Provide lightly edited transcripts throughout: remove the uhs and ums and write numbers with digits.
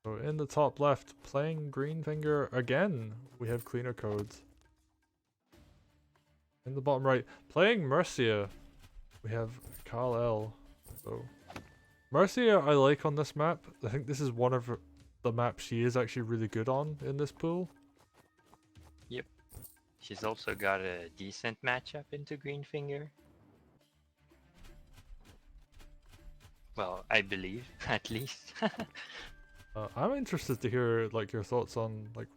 So in the top left, playing Greenfinger again, we have CleanerCode. In the bottom right, playing Mercia, we have Khal-El. So Mercia I like on this map. I think this is one of the maps she is actually really good on in this pool. Yep. She's also got a decent matchup into Greenfinger. Well, I believe, at least. I'm interested to hear like your thoughts on like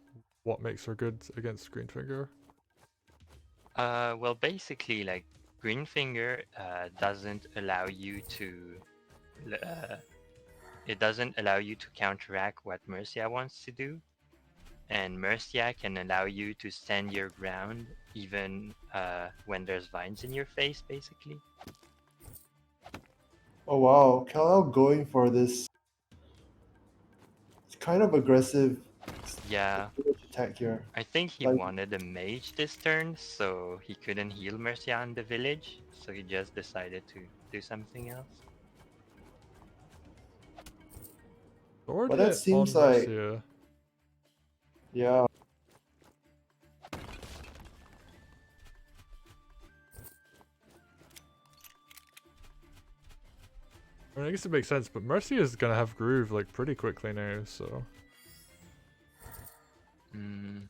what makes her good against Greenfinger. Well, basically, like, Greenfinger doesn't allow you to... Uh, it doesn't allow you to counteract what Mercia wants to do. And Mercia can allow you to stand your ground even when there's vines in your face, basically. Oh wow, Khal-El going for this kind of aggressive Yeah, attack here. I think he Like, wanted a mage this turn, so he couldn't heal Mercia on the village, so he just decided to do something else. Sword but that hit on seems like, Mercia. yeah. I mean, I guess it makes sense, but Mercia is gonna have Groove like pretty quickly now, so. Mm,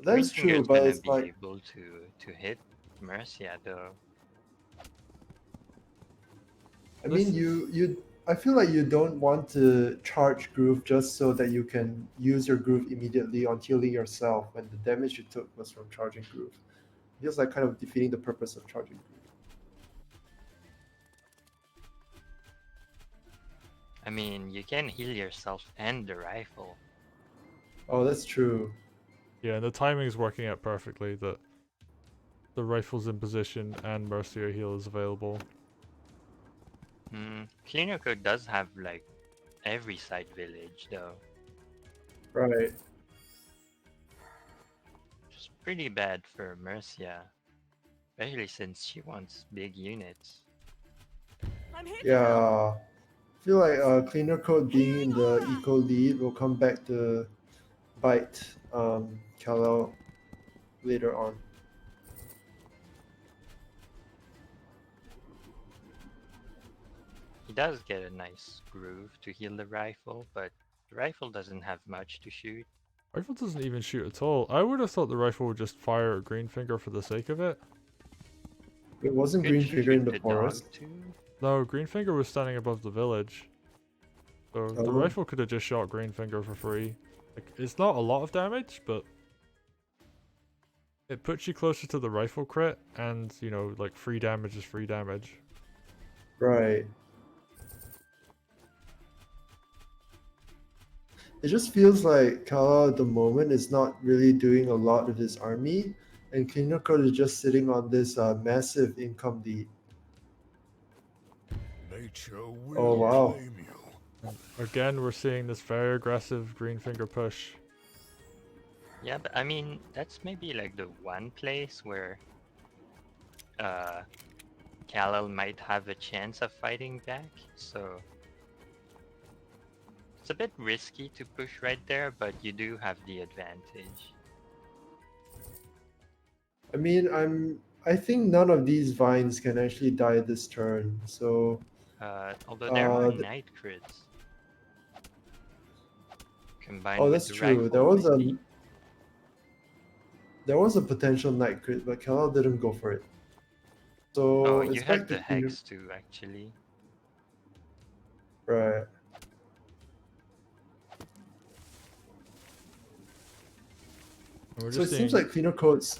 That's Greenfinger true, is but gonna it's be like, able to hit Mercia though. I This mean, is I feel like you don't want to charge groove just so that you can use your groove immediately on healing yourself when the damage you took was from charging groove. It feels like kind of defeating the purpose of charging groove. I mean, you can heal yourself and the rifle. Oh, that's true. yeah, the timing is working out perfectly that the rifle's in position and Mercia heal is available. CleanerCode does have like every side village though, Right. which is pretty bad for Mercia, especially since she wants big units. Yeah. I feel like CleanerCode being in the eco lead will come back to bite Kal-El later on. He does get a nice groove to heal the rifle, but the rifle doesn't have much to shoot. Rifle doesn't even shoot at all. I would have thought the rifle would just fire at Greenfinger for the sake of it. It wasn't Could Greenfinger shoot in the the dog forest. too. No, Greenfinger was standing above the village. So the Oh, rifle could have just shot Greenfinger for free. Like, it's not a lot of damage, but it puts you closer to the rifle crit, and, you know, like, free damage is free damage. right. It just feels like Kala at the moment is not really doing a lot with his army, and CleanerCode is just sitting on this massive income lead. Nature Oh will wow. claim you. And again, we're seeing this very aggressive Greenfinger push. Yeah, but I mean, that's maybe like the one place where Kal-El might have a chance of fighting back, so it's a bit risky to push right there, but you do have the advantage. I mean, I think none of these vines can actually die this turn. So Although there are th- night crits combined oh, with that's the true. rifle, maybe. There was a potential night crit, but Kala didn't go for it. Oh, So you it's back had to the Cleaner. hex too, actually. Right. And we're So it just seems seeing like CleanerCode's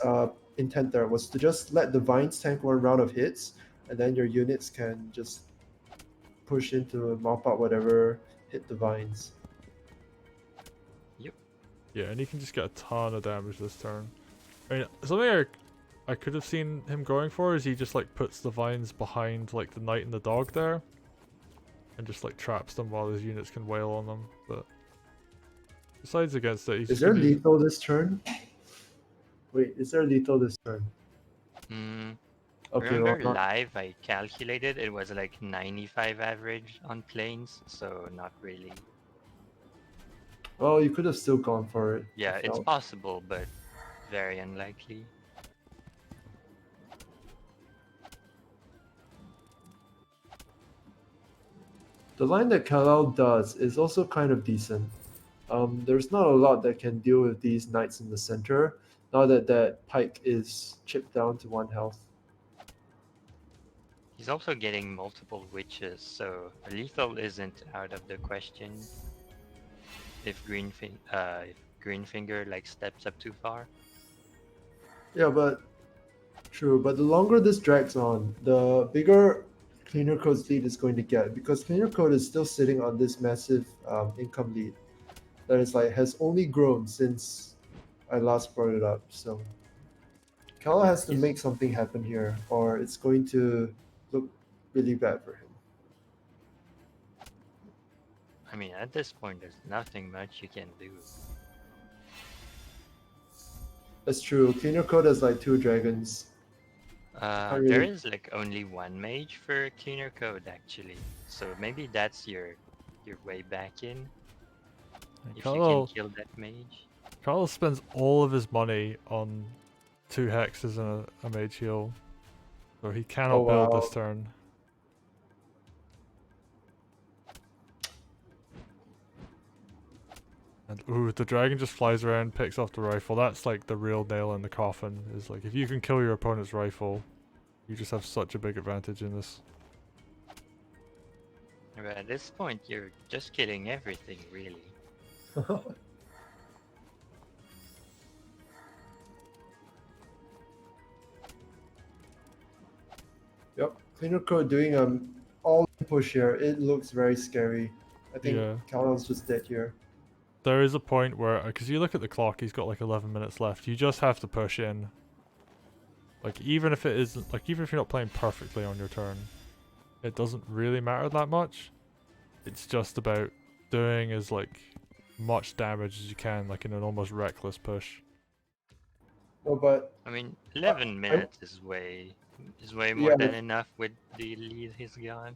intent there was to just let the vines tank one round of hits, and then your units can just push into mop out whatever hit the vines. Yep. yeah, and he can just get a ton of damage this turn. I mean, something I could have seen him going for is he just like puts the vines behind like the knight and the dog there, and just like traps them while his units can wail on them. But besides against it, he's Is just there gonna be. lethal this turn? Wait, is there lethal this turn? Okay, well Remember not. live, I calculated it was like 95 average on planes, so not really. Well, you could have still gone for it. I Yeah, it's felt. possible, but very unlikely. The line that Khal-El does is also kind of decent. There's not a lot that can deal with these knights in the center, now that that pike is chipped down to 1 health. He's also getting multiple witches, so lethal isn't out of the question. If Greenfinger like steps up too far. Yeah, but true. But the longer this drags on, the bigger CleanerCode's lead is going to get, because CleanerCode is still sitting on this massive income lead that is like has only grown since I last brought it up. So Kala has to Yes. make something happen here, or it's going to look really bad for him. I mean, at this point, there's nothing much you can do. That's true. CleanerCode has like 2 dragons. There really- is like only one mage for CleanerCode actually, so maybe that's your way back in if you Khal-El can kill that mage. Khal-El spends all of his money on 2 hexes and a mage heal. So he cannot Oh, build wow. this turn. And ooh, the dragon just flies around, picks off the rifle. That's like the real nail in the coffin. Is like if you can kill your opponent's rifle, you just have such a big advantage in this. But at this point, you're just killing everything really. Yep, CleanerCode doing all push here. It looks very scary. I think Yeah. Kala-El's just dead here. There is a point where, because you look at the clock, he's got like 11 minutes left. You just have to push in. Like even if it isn't, like even if you're not playing perfectly on your turn, it doesn't really matter that much. It's just about doing as like much damage as you can, like in an almost reckless push. No, but I mean, 11 minutes is way more Yeah. than enough with the lead he's got.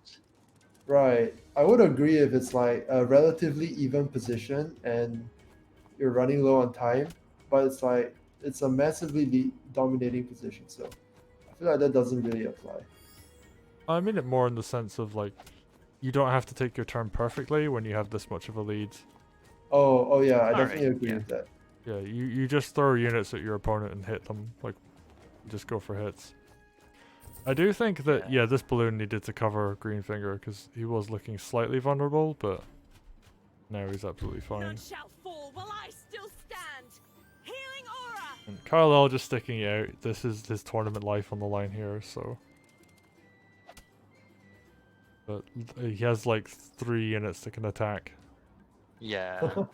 right, I would agree if it's like a relatively even position and you're running low on time, but it's like it's a massively dominating position, so I feel like that doesn't really apply. I mean it more in the sense of like, you don't have to take your turn perfectly when you have this much of a lead. Oh yeah, I Alright, definitely agree yeah. with that. Yeah, you just throw units at your opponent and hit them, like, just go for hits. I do think that, Yeah. yeah, this balloon needed to cover Greenfinger, because he was looking slightly vulnerable, but now he's absolutely fine. None shall fall while I still stand. Healing aura. And Khal-El just sticking it out, this is his tournament life on the line here, so... But he has like 3 units that can attack. Yeah.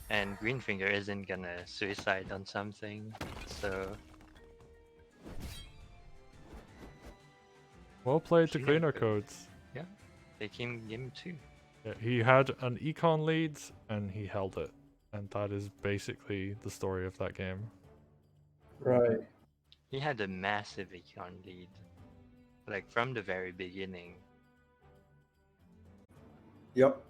And Greenfinger isn't gonna suicide on something, so Well played to Cleaner Cleaner Code. Codes. they can give him 2. Yeah, he had an econ lead and he held it. And that is basically the story of that game. Right. He had a massive econ lead, like from the very beginning. Yep.